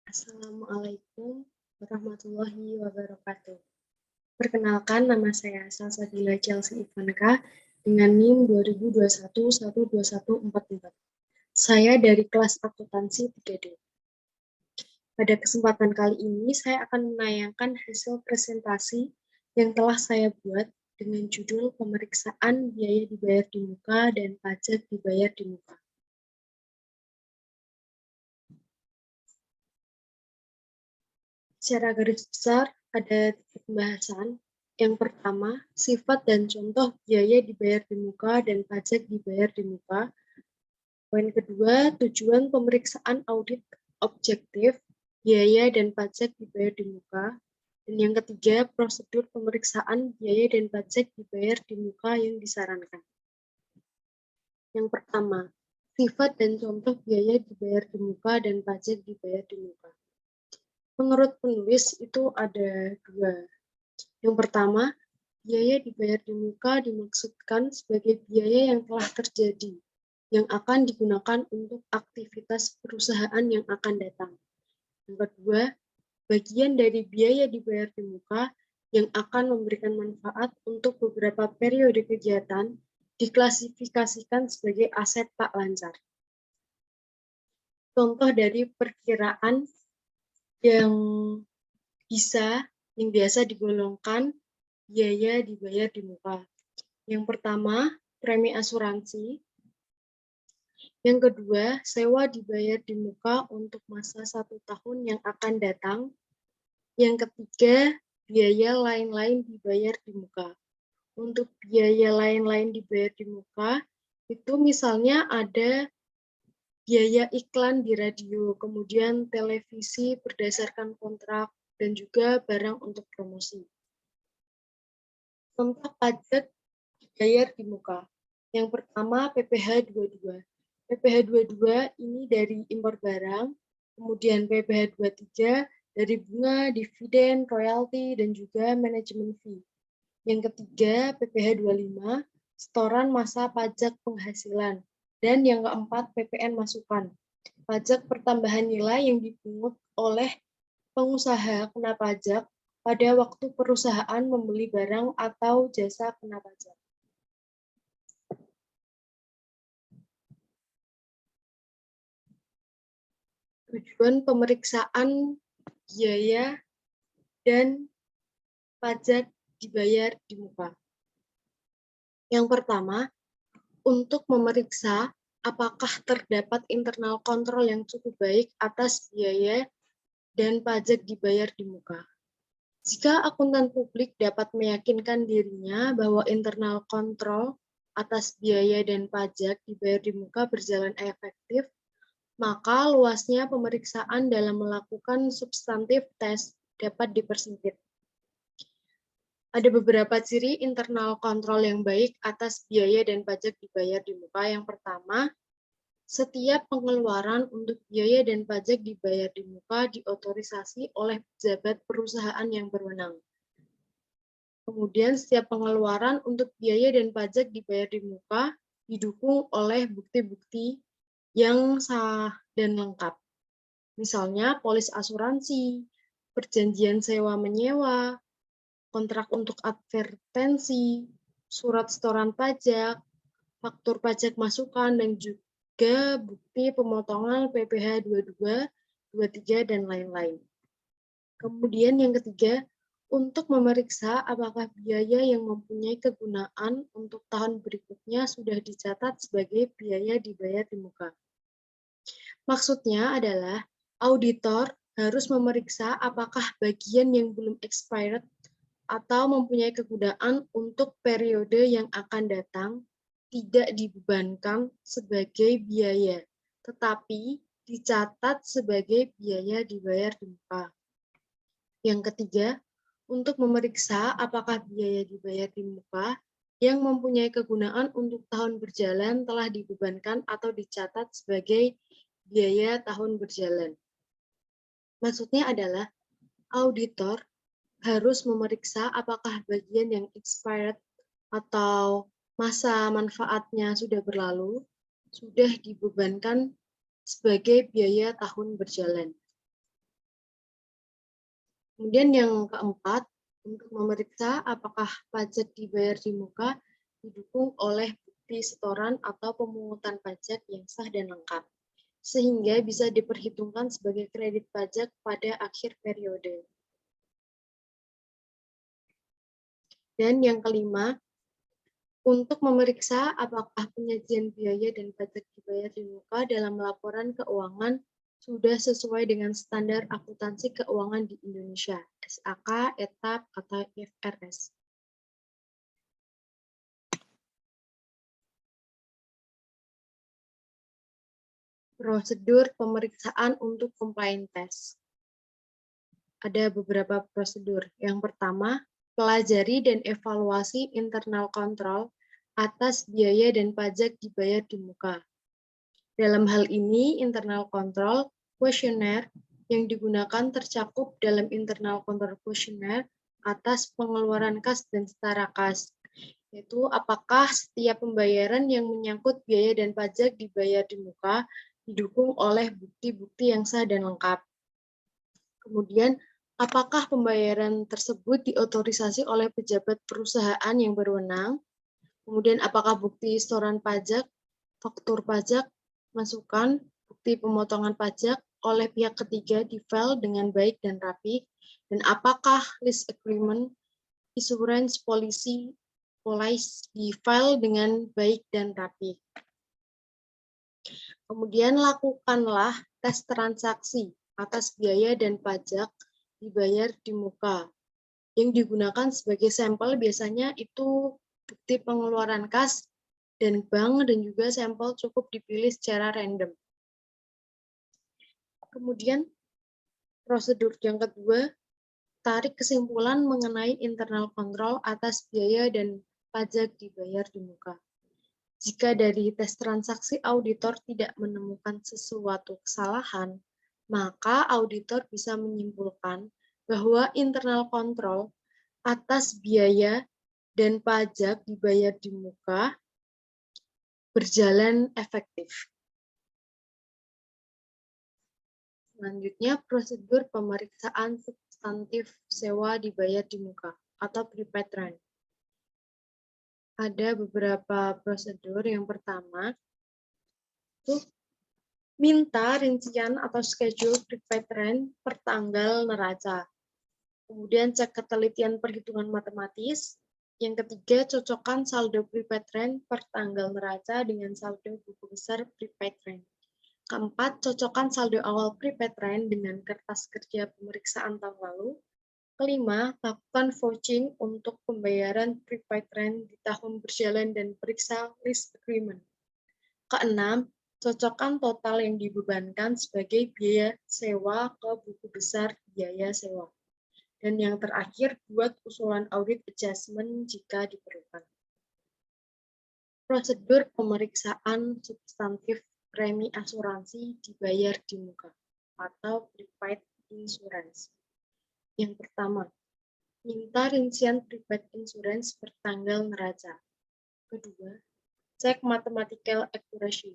Assalamualaikum warahmatullahi wabarakatuh. Perkenalkan, nama saya Salsabila Chelsea Ivanka dengan NIM 2021121444. Saya dari kelas akuntansi 3D. Pada kesempatan kali ini, saya akan menayangkan hasil presentasi yang telah saya buat dengan judul Pemeriksaan Biaya Dibayar di Muka dan Pajak Dibayar di Muka. Secara garis besar, ada 3 pembahasan. Yang pertama, sifat dan contoh biaya dibayar di muka dan pajak dibayar di muka. Poin kedua, tujuan pemeriksaan audit objektif, biaya dan pajak dibayar di muka. Dan yang ketiga, prosedur pemeriksaan biaya dan pajak dibayar di muka yang disarankan. Yang pertama, sifat dan contoh biaya dibayar di muka dan pajak dibayar di muka. Menurut penulis itu ada 2. Yang pertama, biaya dibayar di muka dimaksudkan sebagai biaya yang telah terjadi, yang akan digunakan untuk aktivitas perusahaan yang akan datang. Yang kedua, bagian dari biaya dibayar di muka yang akan memberikan manfaat untuk beberapa periode kegiatan diklasifikasikan sebagai aset tak lancar. Contoh dari perkiraan yang biasa digolongkan biaya dibayar di muka. Yang pertama, premi asuransi. Yang kedua, sewa dibayar di muka untuk masa 1 tahun yang akan datang. Yang ketiga, biaya lain-lain dibayar di muka. Untuk biaya lain-lain dibayar di muka, itu misalnya ada biaya iklan di radio, kemudian televisi berdasarkan kontrak, dan juga barang untuk promosi. Contoh pajak dibayar di muka. Yang pertama, PPh 22. PPh 22 ini dari impor barang, kemudian PPh 23 dari bunga, dividen, royalti, dan juga manajemen fee. Yang ketiga, PPh 25, setoran masa pajak penghasilan. Dan yang keempat, PPN masukan. Pajak pertambahan nilai yang dipungut oleh pengusaha kena pajak pada waktu perusahaan membeli barang atau jasa kena pajak. Tujuan pemeriksaan biaya dan pajak dibayar di muka. Yang pertama, untuk memeriksa apakah terdapat internal kontrol yang cukup baik atas biaya dan pajak dibayar di muka. Jika akuntan publik dapat meyakinkan dirinya bahwa internal kontrol atas biaya dan pajak dibayar di muka berjalan efektif, maka luasnya pemeriksaan dalam melakukan substantif tes dapat dipersempit. Ada beberapa ciri internal kontrol yang baik atas biaya dan pajak dibayar di muka. Yang pertama, setiap pengeluaran untuk biaya dan pajak dibayar di muka diotorisasi oleh pejabat perusahaan yang berwenang. Kemudian setiap pengeluaran untuk biaya dan pajak dibayar di muka didukung oleh bukti-bukti yang sah dan lengkap. Misalnya polis asuransi, perjanjian sewa-menyewa, kontrak untuk advertensi, surat setoran pajak, faktur pajak masukan, dan juga bukti pemotongan PPh 22, 23, dan lain-lain. Kemudian yang ketiga, untuk memeriksa apakah biaya yang mempunyai kegunaan untuk tahun berikutnya sudah dicatat sebagai biaya dibayar di muka. Maksudnya adalah auditor harus memeriksa apakah bagian yang belum expired atau mempunyai kegunaan untuk periode yang akan datang tidak dibebankan sebagai biaya, tetapi dicatat sebagai biaya dibayar di muka. Yang ketiga, untuk memeriksa apakah biaya dibayar di muka yang mempunyai kegunaan untuk tahun berjalan telah dibebankan atau dicatat sebagai biaya tahun berjalan. Maksudnya adalah auditor harus memeriksa apakah bagian yang expired atau masa manfaatnya sudah berlalu, sudah dibebankan sebagai biaya tahun berjalan. Kemudian yang keempat, untuk memeriksa apakah pajak dibayar di muka didukung oleh bukti setoran atau pemungutan pajak yang sah dan lengkap, sehingga bisa diperhitungkan sebagai kredit pajak pada akhir periode. Dan yang kelima, untuk memeriksa apakah penyajian biaya dan pajak dibayar di muka dalam laporan keuangan sudah sesuai dengan standar akuntansi keuangan di Indonesia, SAK, ETAP, atau IFRS. Prosedur pemeriksaan untuk compliance test. Ada beberapa prosedur. Yang pertama, pelajari dan evaluasi internal control atas biaya dan pajak dibayar di muka. Dalam hal ini, internal control questionnaire yang digunakan tercakup dalam internal control questionnaire atas pengeluaran kas dan setara kas, yaitu apakah setiap pembayaran yang menyangkut biaya dan pajak dibayar di muka didukung oleh bukti-bukti yang sah dan lengkap. Kemudian, apakah pembayaran tersebut diotorisasi oleh pejabat perusahaan yang berwenang? Kemudian, apakah bukti setoran pajak, faktur pajak, masukan, bukti pemotongan pajak oleh pihak ketiga di-file dengan baik dan rapi? Dan apakah lease agreement, insurance policy di-file dengan baik dan rapi? Kemudian lakukanlah tes transaksi atas biaya dan pajak dibayar di muka. Yang digunakan sebagai sampel biasanya itu bukti pengeluaran kas dan bank, dan juga sampel cukup dipilih secara random. Kemudian prosedur yang kedua, tarik kesimpulan mengenai internal control atas biaya dan pajak dibayar di muka. Jika dari tes transaksi auditor tidak menemukan sesuatu kesalahan, maka auditor bisa menyimpulkan bahwa internal control atas biaya dan pajak dibayar di muka berjalan efektif. Selanjutnya, prosedur pemeriksaan substantif sewa dibayar di muka atau prepaid rent. Ada beberapa prosedur. Yang pertama, itu minta rincian atau schedule prepaid rent per tanggal neraca. Kemudian cek ketelitian perhitungan matematis. Yang ketiga, cocokkan saldo prepaid rent per tanggal neraca dengan saldo buku besar prepaid rent. Keempat, cocokkan saldo awal prepaid rent dengan kertas kerja pemeriksaan tahun lalu. Kelima, lakukan vouching untuk pembayaran prepaid rent di tahun berjalan dan periksa lease agreement. Keenam, cocokkan total yang dibebankan sebagai biaya sewa ke buku besar biaya sewa. Dan yang terakhir, buat usulan audit adjustment jika diperlukan. Prosedur pemeriksaan substantif premi asuransi dibayar di muka atau prepaid insurance. Yang pertama, minta rincian prepaid insurance per tanggal neraca. Kedua, cek mathematical accuracy.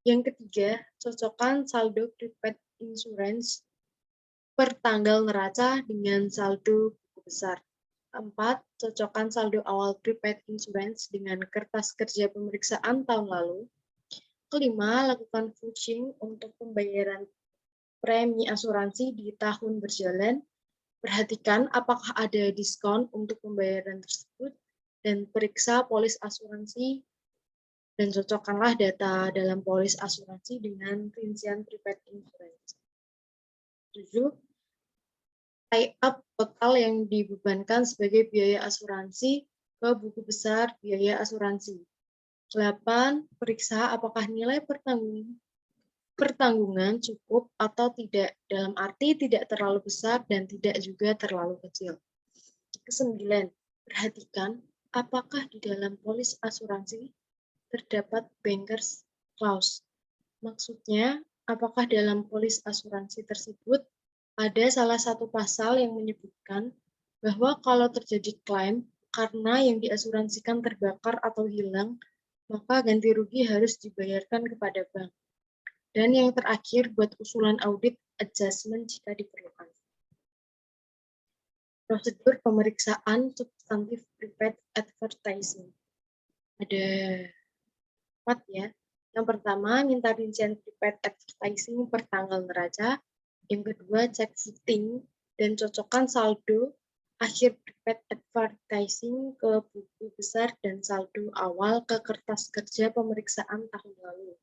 Yang ketiga, cocokkan saldo prepaid insurance per tanggal neraca dengan saldo buku besar. Keempat, cocokkan saldo awal prepaid insurance dengan kertas kerja pemeriksaan tahun lalu. Kelima, lakukan vouching untuk pembayaran premi asuransi di tahun berjalan. Perhatikan apakah ada diskon untuk pembayaran tersebut dan periksa polis asuransi dan cocokkanlah data dalam polis asuransi dengan rincian prepaid insurance. 7. Tie up total yang dibebankan sebagai biaya asuransi ke buku besar biaya asuransi. 8. Periksa apakah nilai pertanggungan cukup atau tidak, dalam arti tidak terlalu besar dan tidak juga terlalu kecil. 9. Perhatikan apakah di dalam polis asuransi terdapat bankers clause. Maksudnya, apakah dalam polis asuransi tersebut ada salah satu pasal yang menyebutkan bahwa kalau terjadi klaim karena yang diasuransikan terbakar atau hilang, maka ganti rugi harus dibayarkan kepada bank. Dan yang terakhir, buat usulan audit adjustment jika diperlukan. prosedur pemeriksaan substantif prepaid advertising. Ada 4 ya. Yang pertama, minta rincian prepaid advertising per tanggal neraca. Yang kedua, cek footing dan cocokkan saldo akhir prepaid advertising ke buku besar dan saldo awal ke kertas kerja pemeriksaan tahun lalu.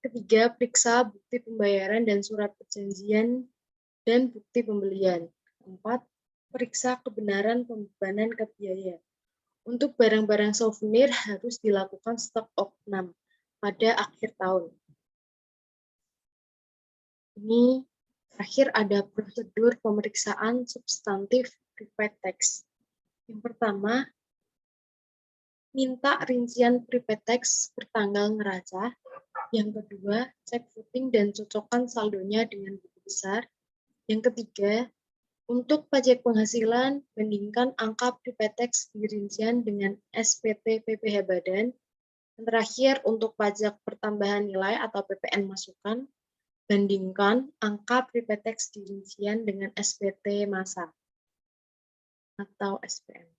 Ketiga, periksa bukti pembayaran dan surat perjanjian dan bukti pembelian. Keempat, periksa kebenaran pembebanan ke biaya. Untuk barang-barang souvenir harus dilakukan stok opnam pada akhir tahun. Ini terakhir ada prosedur pemeriksaan substantif prepaid tax. Yang pertama, minta rincian prepaid tax per tanggal neraca. Yang kedua, cek footing dan cocokkan saldonya dengan buku besar. Yang ketiga, untuk pajak penghasilan, bandingkan angka prepaid tax di rincian dengan SPT PPh Badan. Yang terakhir, untuk pajak pertambahan nilai atau PPN masukan, bandingkan angka prepaid tax di rincian dengan SPT masa atau SPM.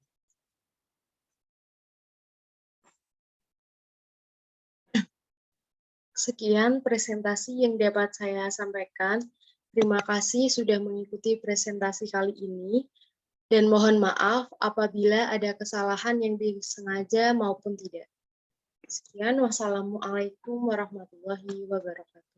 Sekian presentasi yang dapat saya sampaikan. Terima kasih sudah mengikuti presentasi kali ini, dan mohon maaf apabila ada kesalahan yang disengaja maupun tidak. Sekian, wassalamualaikum warahmatullahi wabarakatuh.